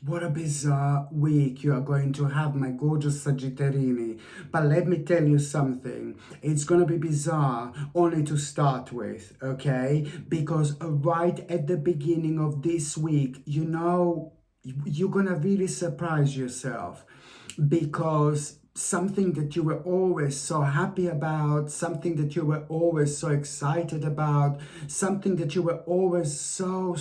What a bizarre week you are going to have, my gorgeous Sagittarini. But let me tell you something. It's going to be bizarre only to start with, okay? Because right at the beginning of this week, you're going to really surprise yourself because something that you were always so happy about, something that you were always so excited about, something that you were always so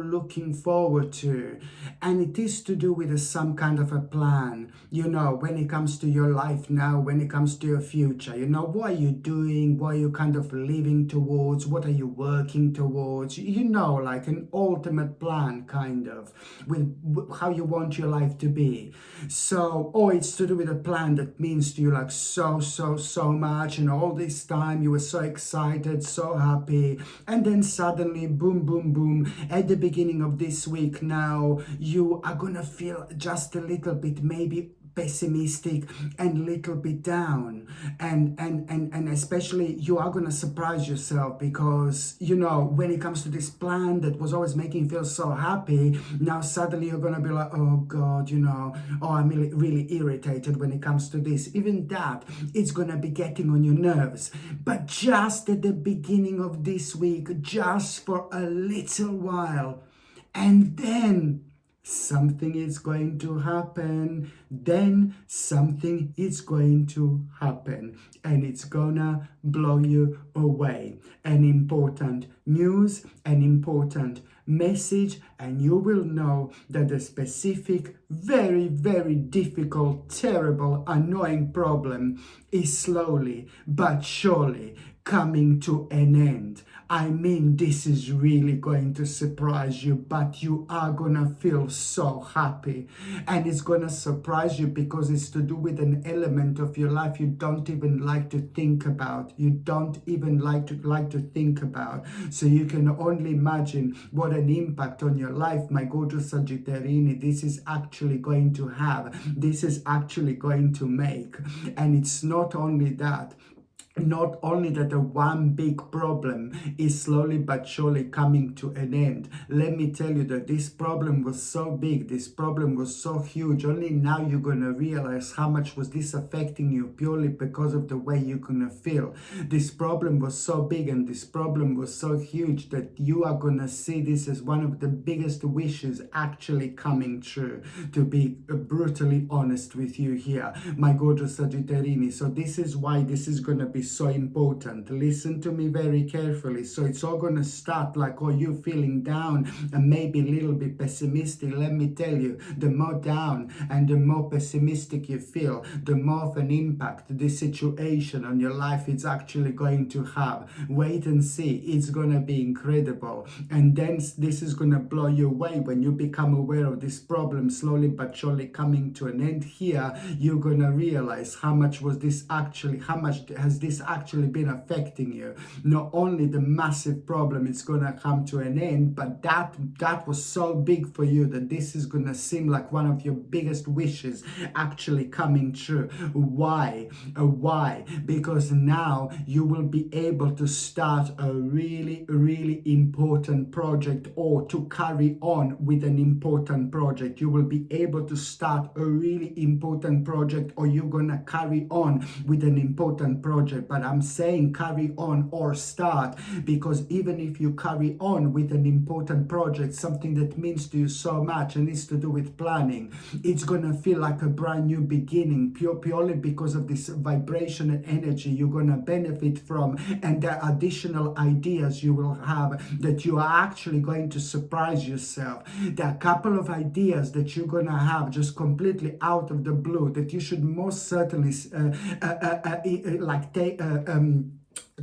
looking forward to. And it is to do with some kind of a plan, when it comes to your life now, when it comes to your future. What are you doing? What are you kind of living towards? What are you working towards? Like an ultimate plan, kind of, with how you want your life to be. So, or it's to do with a plan that means to you like so much, and all this time you were so excited, so happy, and then suddenly, boom, at the beginning of this week now, you are gonna feel just a little bit maybe pessimistic and little bit down, and especially you are gonna surprise yourself because when it comes to this plan that was always making you feel so happy, now suddenly you're gonna be like, oh god, oh, I'm really irritated when it comes to this. Even that, it's gonna be getting on your nerves. But just at the beginning of this week, just for a little while, and then something is going to happen. Then something is going to happen, and it's gonna blow you away. An important news, an important message, and you will know that the specific, very difficult, terrible, annoying problem is slowly but surely coming to an end. I mean, this is really going to surprise you, but you are gonna feel so happy. And it's gonna surprise you because it's to do with an element of your life you don't even like to think about. You don't even like to think about. So you can only imagine what an impact on your life, my gorgeous Sagittarini, this is actually going to have. This is actually going to make. And it's not only that. Not only that the one big problem is slowly but surely coming to an end. Let me tell you that this problem was so big, this problem was so huge. Only now you're gonna realize how much was this affecting you purely because of the way you're gonna feel. This problem was so big and this problem was so huge that you are gonna see this as one of the biggest wishes actually coming true, to be brutally honest with you here, my gorgeous Sagittarini. So this is why this is gonna be so important. Listen to me very carefully. So it's all going to start like, oh, you feeling down and maybe a little bit pessimistic. Let me tell you, the more down and the more pessimistic you feel, the more of an impact this situation on your life is actually going to have. Wait and see. It's going to be incredible. And then this is going to blow you away when you become aware of this problem slowly but surely coming to an end. Here, you're going to realize how much has this actually been affecting you. Not only the massive problem is going to come to an end, but that was so big for you that this is going to seem like one of your biggest wishes actually coming true. Why? Because now you will be able to start a really important project, or to carry on with an important project. You will be able to start a really important project, or you're going to carry on with an important project. But I'm saying carry on or start, because even if you carry on with an important project, something that means to you so much and is to do with planning, it's gonna feel like a brand new beginning, purely because of this vibration and energy you're gonna benefit from, and the additional ideas you will have that you are actually going to surprise yourself. There are a couple of ideas that you're gonna have just completely out of the blue that you should most certainly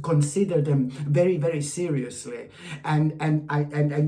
consider them very seriously, and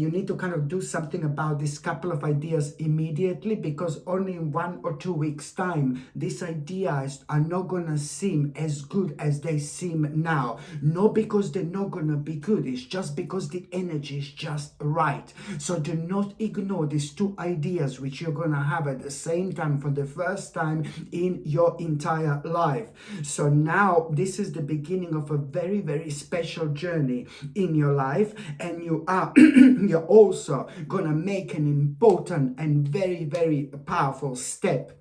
you need to kind of do something about this couple of ideas immediately, because only in 1 or 2 weeks time these ideas are not gonna seem as good as they seem now. Not because they're not gonna be good, it's just because the energy is just right. So do not ignore these 2 ideas which you're gonna have at the same time for the first time in your entire life. So now this is the beginning of a very very special journey in your life, and you are you're also gonna make an important and very, very powerful step,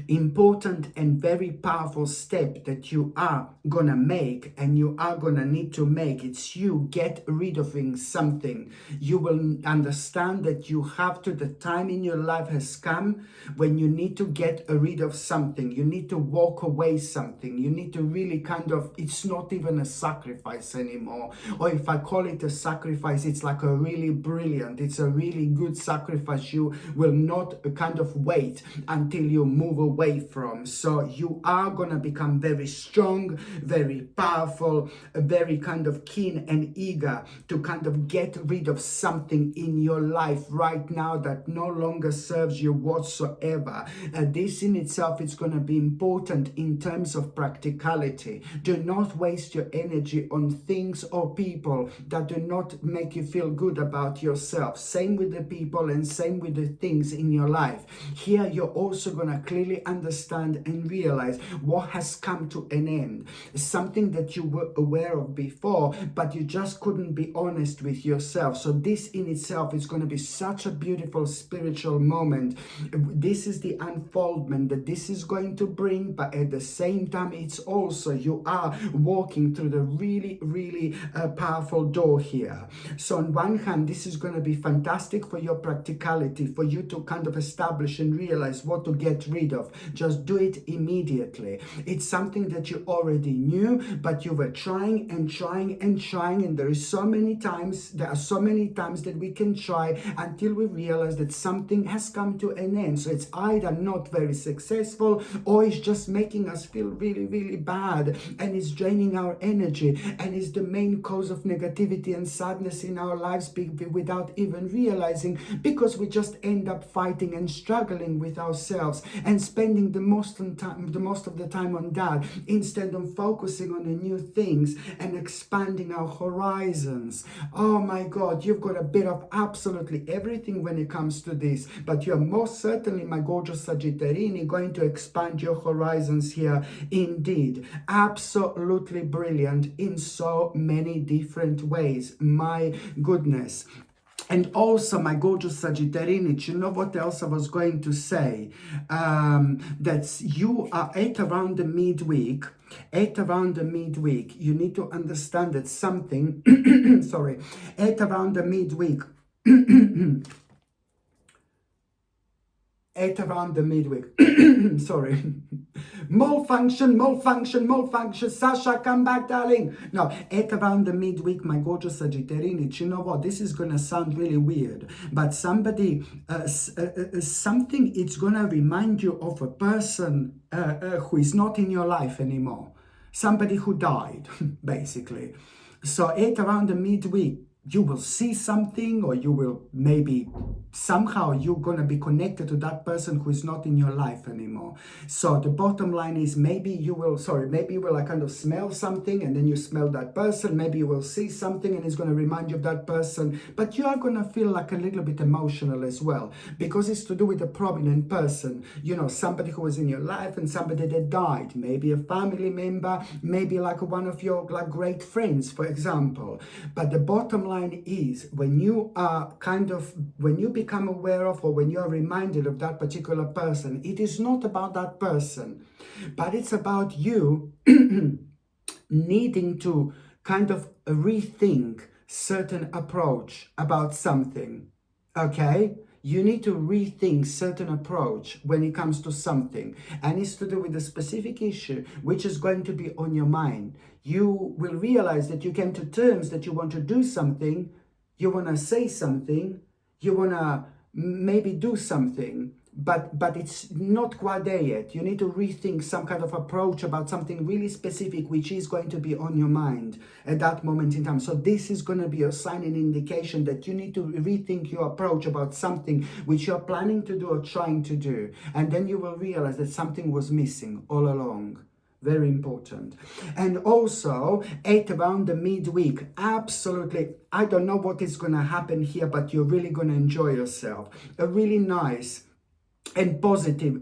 important and very powerful step that you are gonna make, and you are gonna need to make. It's you get rid of something. You will understand that you have to, the time in your life has come when you need to get rid of something. You need to walk away something. You need to really kind of, it's not even a sacrifice anymore. Or if I call it a sacrifice, it's like a really brilliant, it's a really good sacrifice. You will not kind of wait until you move away from. So you are gonna become very strong, very powerful, very kind of keen and eager to kind of get rid of something in your life right now that no longer serves you whatsoever. This in itself is going to be important in terms of practicality. Do not waste your energy on things or people that do not make you feel good about yourself. Same with the people and same with the things in your life. Here you're also going to clearly understand and realize what has come to an end. Something that you were aware of before, but you just couldn't be honest with yourself. So this in itself is going to be such a beautiful spiritual moment. This is the unfoldment that this is going to bring, but at the same time, it's also, you are walking through the really, really powerful door here. So on one hand, this is going to be fantastic for your practicality, for you to kind of establish and realize what to get rid of. Just do it immediately. It's something that you already knew, but you were trying and trying and trying, and there are so many times that we can try until we realize that something has come to an end. So it's either not very successful, or it's just making us feel really, really bad, and it's draining our energy, and is the main cause of negativity and sadness in our lives without even realizing, because we just end up fighting and struggling with ourselves and spending the most of the time on that, instead of focusing on the new things and expanding our horizons. Oh my God, you've got a bit of absolutely everything when it comes to this, but you're most certainly, my gorgeous Sagittarini, going to expand your horizons here indeed. Absolutely brilliant in so many different ways. My goodness. And also, my gorgeous Sagittarini, you know what else I was going to say? That you are at around the midweek. You need to understand that something, sorry, at around the midweek, sorry, malfunction, Sasha, come back, darling. No, at around the midweek, my gorgeous Sagittarini, you know what, this is gonna sound really weird, but something, it's gonna remind you of a person who is not in your life anymore, somebody who died, basically. So at around the midweek, you will see something, or you will maybe somehow you're going to be connected to that person who is not in your life anymore. So the bottom line is, maybe you will like kind of smell something, and then you smell that person. Maybe you will see something and it's going to remind you of that person, but you are going to feel like a little bit emotional as well, because it's to do with a prominent person, you know, somebody who was in your life and somebody that died, maybe a family member, maybe like one of your like great friends, for example. But the bottom line is, when you become aware of, or when you are reminded of that particular person, it is not about that person, but it's about you needing to kind of rethink certain approach about something. Okay, you need to rethink certain approach when it comes to something, and it's to do with a specific issue which is going to be on your mind. You will realize that you came to terms that you want to do something, you want to say something, you want to maybe do something, but it's not quite there yet. You need to rethink some kind of approach about something really specific which is going to be on your mind at that moment in time. So this is going to be a sign and indication that you need to rethink your approach about something which you're planning to do or trying to do, and then you will realize that something was missing all along. Very important. And also at around the midweek, absolutely, I don't know what is going to happen here, but you're really going to enjoy yourself. A really nice and positive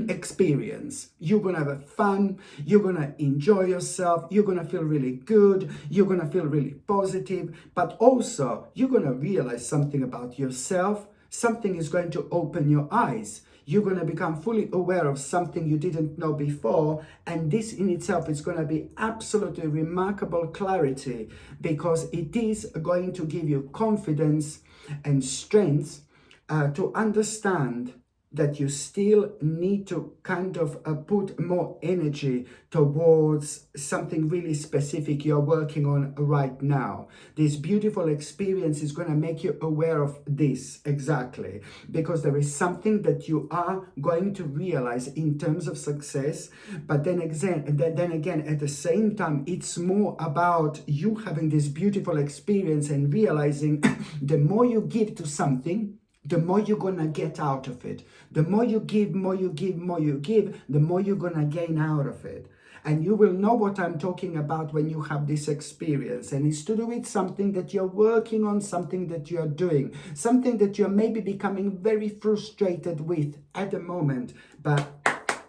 experience. You're gonna have fun, you're gonna enjoy yourself, you're gonna feel really good, you're gonna feel really positive, but also you're gonna realize something about yourself. Something is going to open your eyes. You're going to become fully aware of something you didn't know before, and this in itself is going to be absolutely remarkable clarity, because it is going to give you confidence and strength to understand that you still need to kind of put more energy towards something really specific you're working on right now. This beautiful experience is going to make you aware of this exactly, because there is something that you are going to realize in terms of success. But then again, at the same time, it's more about you having this beautiful experience and realizing the more you give to something, the more you're gonna get out of it. The more you give, more you give, more you give, the more you're gonna gain out of it. And you will know what I'm talking about when you have this experience. And it's to do with something that you're working on, something that you're doing, something that you're maybe becoming very frustrated with at the moment. But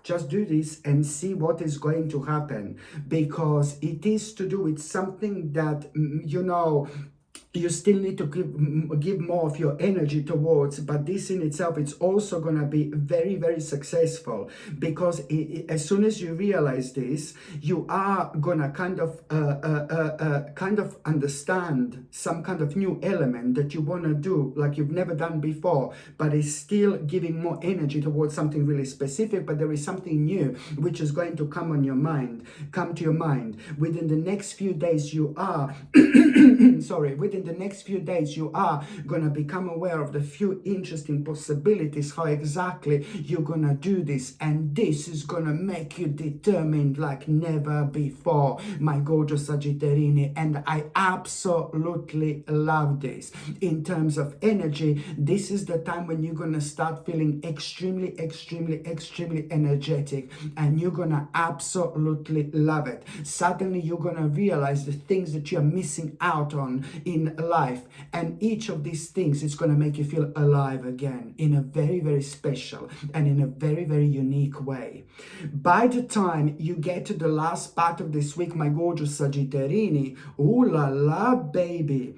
just do this and see what is going to happen, because it is to do with something that, you still need to give more of your energy towards. But this in itself, it's also going to be very, very successful, because as soon as you realize this, you are going to kind of understand some kind of new element that you want to do like you've never done before, but it's still giving more energy towards something really specific. But there is something new which is going to come to your mind within the next few days. You are within the next few days, you are going to become aware of the few interesting possibilities, how exactly you're going to do this. And this is going to make you determined like never before, my gorgeous Sagittarini. And I absolutely love this. In terms of energy, this is the time when you're going to start feeling extremely, extremely, extremely energetic. And you're going to absolutely love it. Suddenly, you're going to realize the things that you're missing out on in life, and each of these things is going to make you feel alive again in a very, very special and in a very, very unique way. By the time you get to the last part of this week, my gorgeous Sagittarini, ooh la la, baby,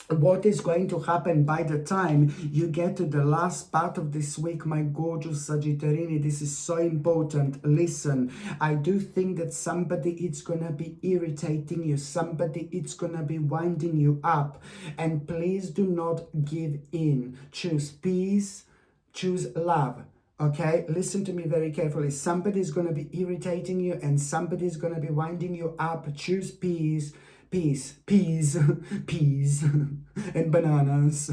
what is going to happen by the time you get to the last part of this week, my gorgeous Sagittarini? This is so important. Listen, I do think that somebody is going to be irritating you. Somebody is going to be winding you up. And please do not give in. Choose peace. Choose love. Okay, listen to me very carefully. Somebody's going to be irritating you and somebody's going to be winding you up. Choose peace. Peace, peas, peas, and bananas.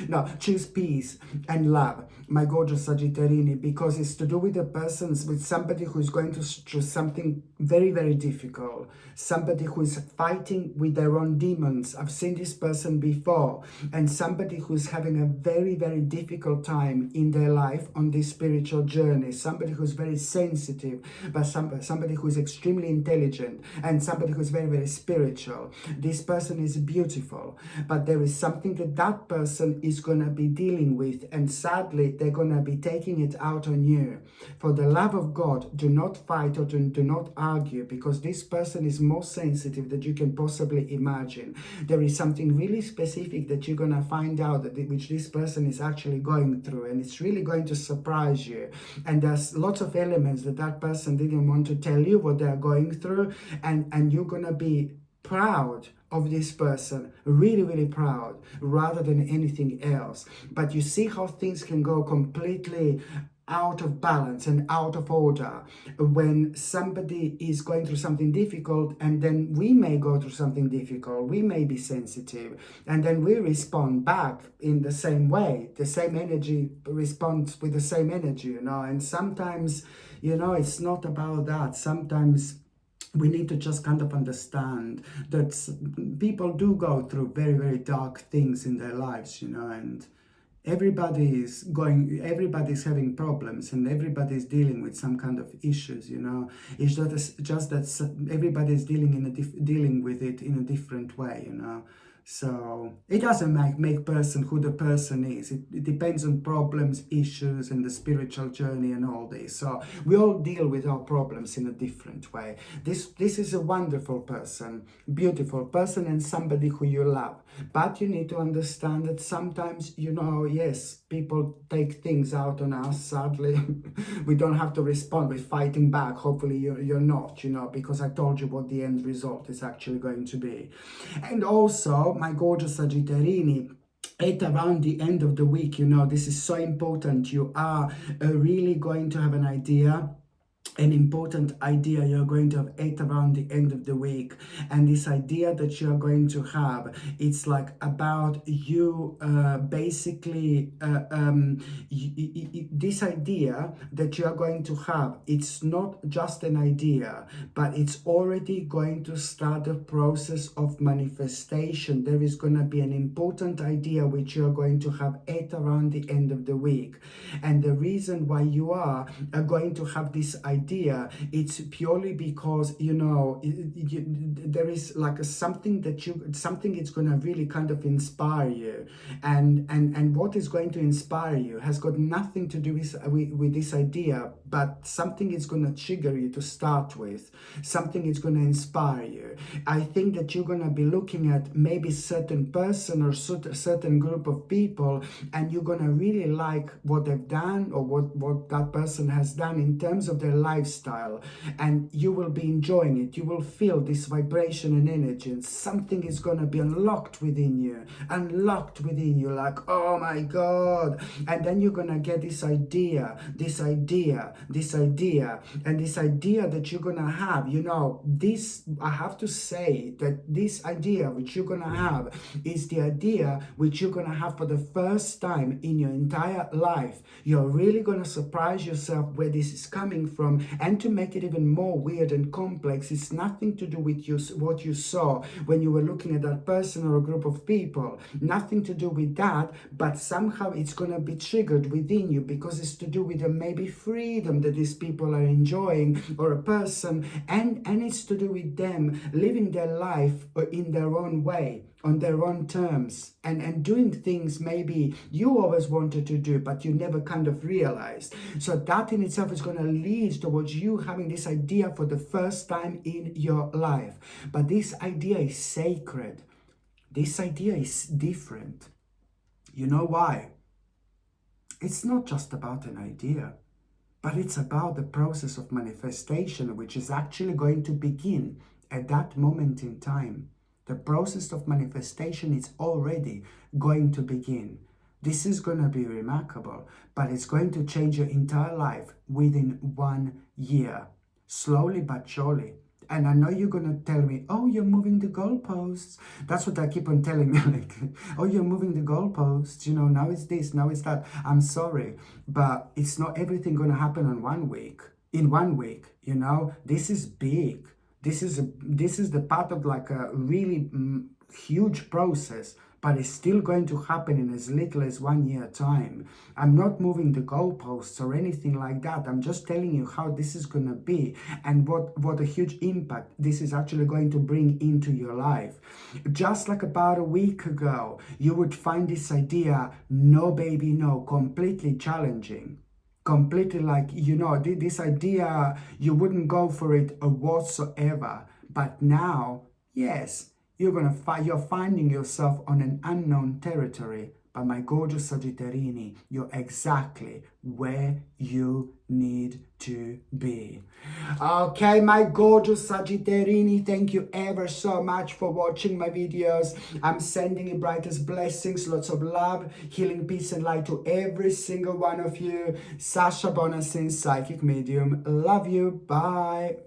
No, choose peace and love, my gorgeous Sagittarini, because it's to do with with somebody who's going through something very, very difficult. Somebody who is fighting with their own demons. I've seen this person before. And somebody who's having a very, very difficult time in their life on this spiritual journey. Somebody who's very sensitive, but somebody who's extremely intelligent, and somebody who's very, very spiritual. This person is beautiful, but there is something that person is going to be dealing with, and sadly they're going to be taking it out on you. For the love of God, do not fight or do not argue, because this person is more sensitive than you can possibly imagine. There is something really specific that you're going to find out which this person is actually going through, and it's really going to surprise you. And there's lots of elements that person didn't want to tell you what they're going through, and you're going to be proud of this person, really, really proud, rather than anything else. But you see how things can go completely out of balance and out of order when somebody is going through something difficult, and then we may go through something difficult, we may be sensitive, and then we respond back in the same way. The same energy responds with the same energy, and sometimes, it's not about that. Sometimes we need to just kind of understand that people do go through very, very dark things in their lives, and everybody's having problems, and everybody's dealing with some kind of issues, It's just that everybody's dealing with it in a different way, So it doesn't make person who the person is. It depends on problems, issues, and the spiritual journey and all this. So we all deal with our problems in a different way. This is a wonderful person, beautiful person, and somebody who you love. But you need to understand that sometimes, yes, people take things out on us. Sadly, we don't have to respond with fighting back. Hopefully you're not, because I told you what the end result is actually going to be. And also, my gorgeous Sagittarini, at around the end of the week, this is so important. You are really going to have an important idea you're going to have at around the end of the week. And this idea that you're going to have, it's like about you basically this idea that you are going to have, it's not just an idea, but it's already going to start a process of manifestation. There is going to be an important idea which you're going to have at around the end of the week. And the reason why you are going to have this idea, it's purely because there is like something it's going to really kind of inspire you, and what is going to inspire you has got nothing to do with this idea, but something is going to trigger you to start with. Something is going to inspire you. I think that you're going to be looking at maybe certain person or certain group of people, and you're going to really like what they've done or what that person has done in terms of their lifestyle, and you will be enjoying it. You will feel this vibration and energy, and something is going to be unlocked within you, like, oh my God. And then you're going to get this idea, and this idea that you're going to have, this, I have to say that this idea which you're going to have is the idea which you're going to have for the first time in your entire life. You're really going to surprise yourself where this is coming from. And to make it even more weird and complex, it's nothing to do with what you saw when you were looking at that person or a group of people. Nothing to do with that, but somehow it's going to be triggered within you because it's to do with maybe freedom that these people are enjoying, or a person, and it's to do with them living their life in their own way, on their own terms, and doing things maybe you always wanted to do, but you never kind of realized. So that in itself is going to lead towards you having this idea for the first time in your life. But this idea is sacred. This idea is different. You know why? It's not just about an idea, but it's about the process of manifestation, which is actually going to begin at that moment in time. The process of manifestation is already going to begin. This is going to be remarkable, but it's going to change your entire life within 1 year, slowly but surely. And I know you're going to tell me, oh, you're moving the goalposts. That's what I keep on telling me, like, oh, you're moving the goalposts. Now it's this, now it's that. I'm sorry, but it's not everything going to happen in 1 week. In 1 week, this is big. This is the part of like a really huge process, but it's still going to happen in as little as 1 year time. I'm not moving the goalposts or anything like that. I'm just telling you how this is going to be, and what a huge impact this is actually going to bring into your life. Just like about a week ago, you would find this idea, no baby, no, completely challenging. Completely like, this idea, you wouldn't go for it whatsoever. But now, yes, you're finding yourself on an unknown territory. But my gorgeous Sagittarini, you're exactly where you need to be. Okay, my gorgeous Sagittarini, thank you ever so much for watching my videos. I'm sending you brightest blessings, lots of love, healing, peace, and light to every single one of you. Sasha Bonasin, Psychic Medium. Love you. Bye.